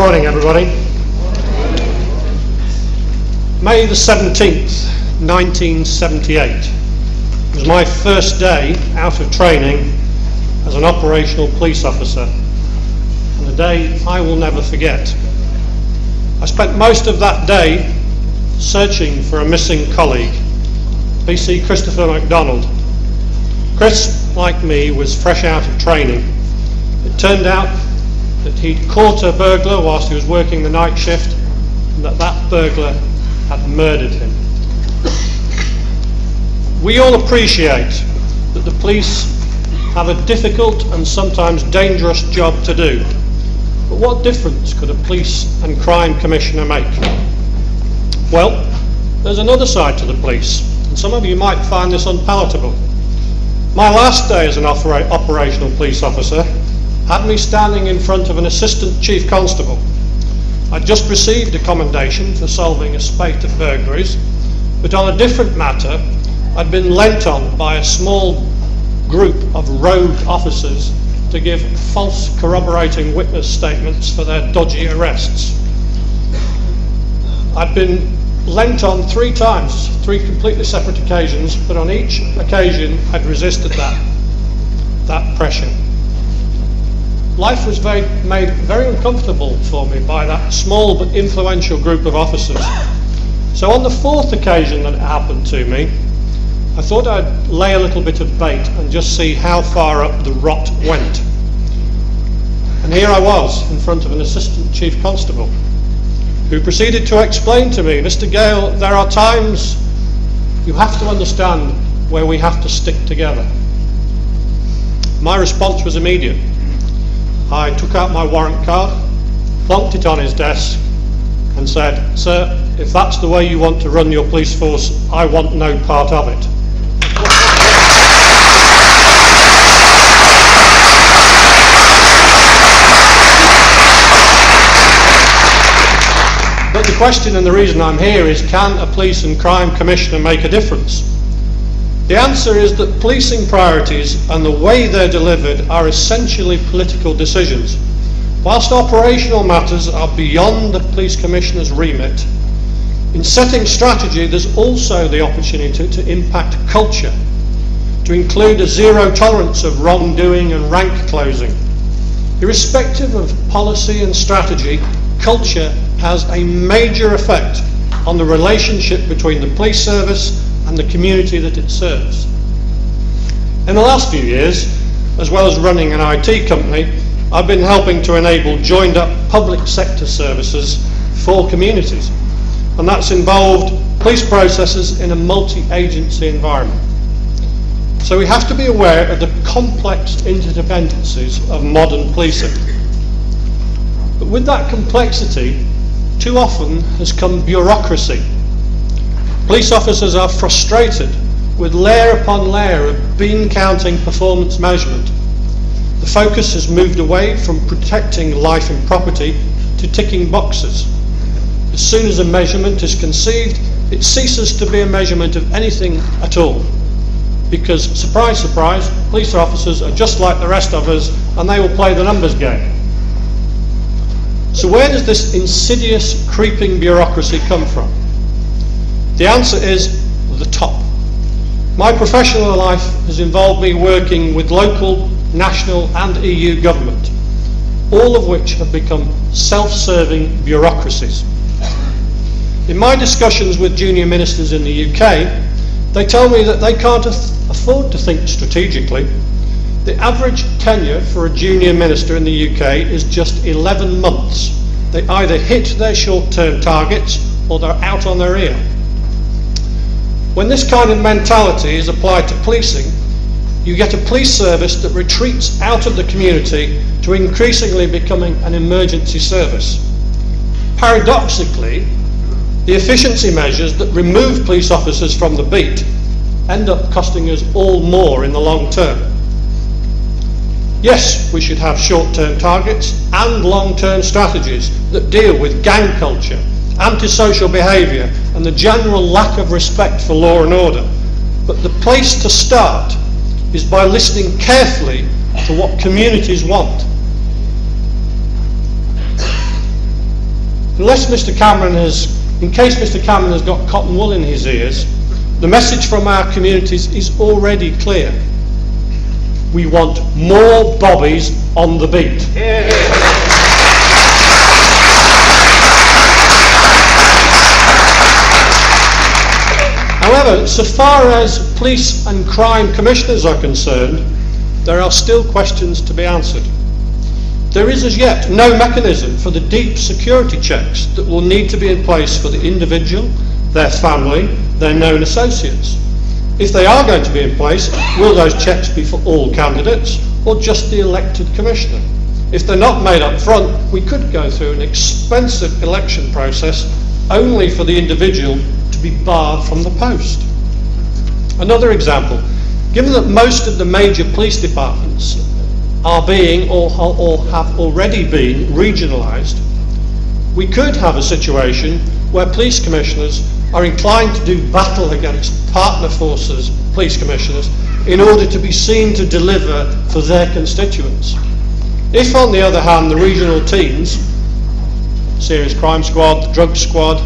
morning, everybody. May the 17th, 1978 was my first day out of training as an operational police officer, and a day I will never forget. I spent most of that day searching for a missing colleague, PC Christopher MacDonald. Chris, like me, was fresh out of training. It turned out that he'd caught a burglar whilst he was working the night shift, and that burglar had murdered him. We all appreciate that the police have a difficult and sometimes dangerous job to do, but what difference could a police and crime commissioner make? Well, there's another side to the police, and some of you might find this unpalatable. My last day as an operational police officer had me standing in front of an assistant chief constable. I'd just received a commendation for solving a spate of burglaries, but on a different matter, I'd been lent on by a small group of rogue officers to give false corroborating witness statements for their dodgy arrests. I'd been lent on 3 times, 3 completely separate occasions, but on each occasion I'd resisted that pressure. Life was made very uncomfortable for me by that small but influential group of officers. So on the 4th occasion that it happened to me, I thought I'd lay a little bit of bait and just see how far up the rot went. And here I was in front of an assistant chief constable who proceeded to explain to me, "Mr. Gale, there are times you have to understand where we have to stick together." My response was immediate. I took out my warrant card, plonked it on his desk, and said, "Sir, if that's the way you want to run your police force, I want no part of it." But the question and the reason I'm here is, can a police and crime commissioner make a difference? The answer is that policing priorities and the way they're delivered are essentially political decisions. Whilst operational matters are beyond the police commissioner's remit, in setting strategy there's also the opportunity to impact culture, to include a zero tolerance of wrongdoing and rank closing. Irrespective of policy and strategy, culture has a major effect on the relationship between the police service and the community that it serves. In the last few years, as well as running an IT company, I've been helping to enable joined up public sector services for communities, and that's involved police processes in a multi-agency environment. So we have to be aware of the complex interdependencies of modern policing. But with that complexity, too often has come bureaucracy. Police officers are frustrated with layer upon layer of bean counting performance measurement. The focus has moved away from protecting life and property to ticking boxes. As soon as a measurement is conceived, it ceases to be a measurement of anything at all. Because, surprise, surprise, police officers are just like the rest of us, and they will play the numbers game. So where does this insidious, creeping bureaucracy come from? The answer is the top. My professional life has involved me working with local, national and EU government, all of which have become self-serving bureaucracies. In my discussions with junior ministers in the UK, they tell me that they can't afford to think strategically. The average tenure for a junior minister in the UK is just 11 months. They either hit their short-term targets or they're out on their ear. When this kind of mentality is applied to policing, you get a police service that retreats out of the community to increasingly becoming an emergency service. Paradoxically, the efficiency measures that remove police officers from the beat end up costing us all more in the long term. Yes, we should have short-term targets and long-term strategies that deal with gang culture, antisocial behaviour and the general lack of respect for law and order. But the place to start is by listening carefully to what communities want. In case Mr Cameron has got cotton wool in his ears, the message from our communities is already clear. We want more bobbies on the beat. However, so far as police and crime commissioners are concerned, there are still questions to be answered. There is as yet no mechanism for the deep security checks that will need to be in place for the individual, their family, their known associates. If they are going to be in place, will those checks be for all candidates or just the elected commissioner? If they're not made up front, we could go through an expensive election process only for the individual to be barred from the post. Another example, given that most of the major police departments are being or have already been regionalised, we could have a situation where police commissioners are inclined to do battle against partner forces police commissioners in order to be seen to deliver for their constituents. If, on the other hand, the regional teams, serious crime squad, the drug squad,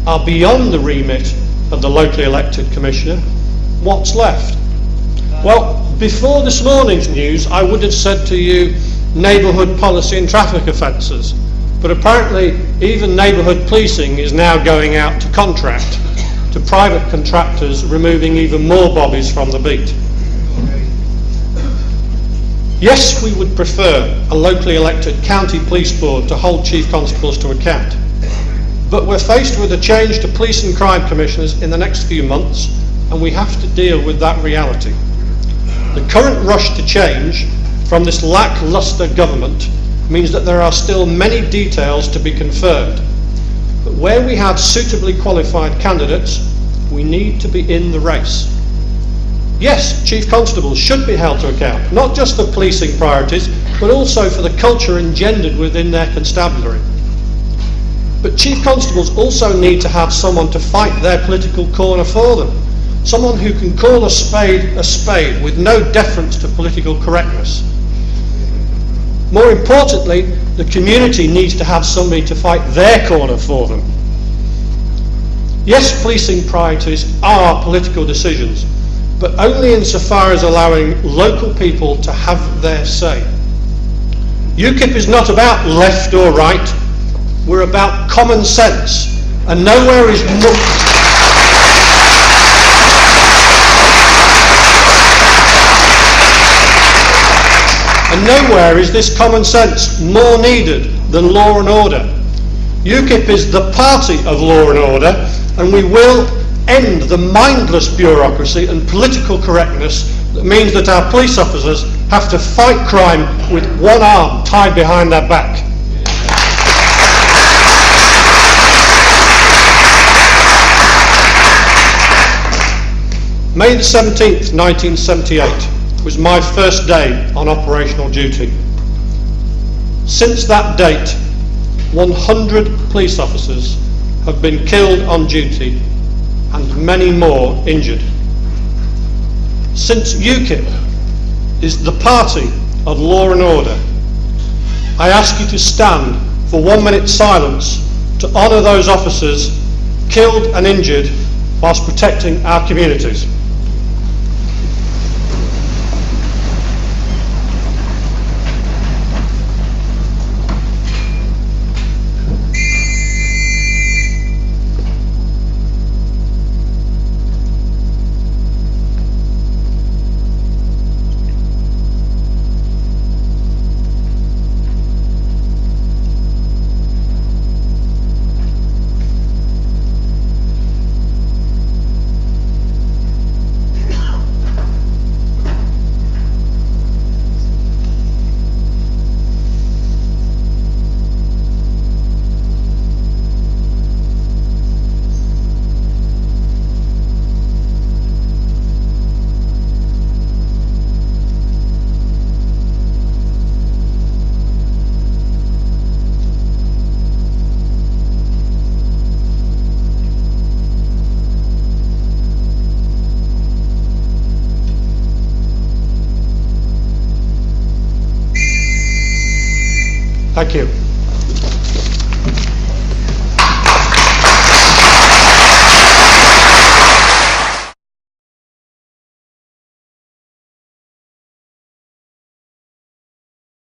are beyond the remit of the locally elected commissioner, what's left? Well, before this morning's news, I would have said to you neighbourhood policy and traffic offences, but apparently even neighbourhood policing is now going out to contract to private contractors, removing even more bobbies from the beat. Yes, we would prefer a locally elected county police board to hold chief constables to account, but we're faced with a change to police and crime commissioners in the next few months, and we have to deal with that reality. The current rush to change from this lacklustre government means that there are still many details to be confirmed. But where we have suitably qualified candidates, we need to be in the race. Yes, chief constables should be held to account, not just for policing priorities, but also for the culture engendered within their constabulary. But chief constables also need to have someone to fight their political corner for them. Someone who can call a spade with no deference to political correctness. More importantly, the community needs to have somebody to fight their corner for them. Yes, policing priorities are political decisions, but only insofar as allowing local people to have their say. UKIP is not about left or right, we're about common sense, and nowhere is this common sense more needed than law and order. UKIP is the party of law and order, and we will end the mindless bureaucracy and political correctness that means that our police officers have to fight crime with one arm tied behind their back. May the 17th, 1978 was my first day on operational duty. Since that date, 100 police officers have been killed on duty and many more injured. Since UKIP is the party of law and order, I ask you to stand for 1 minute silence to honour those officers killed and injured whilst protecting our communities. Thank you.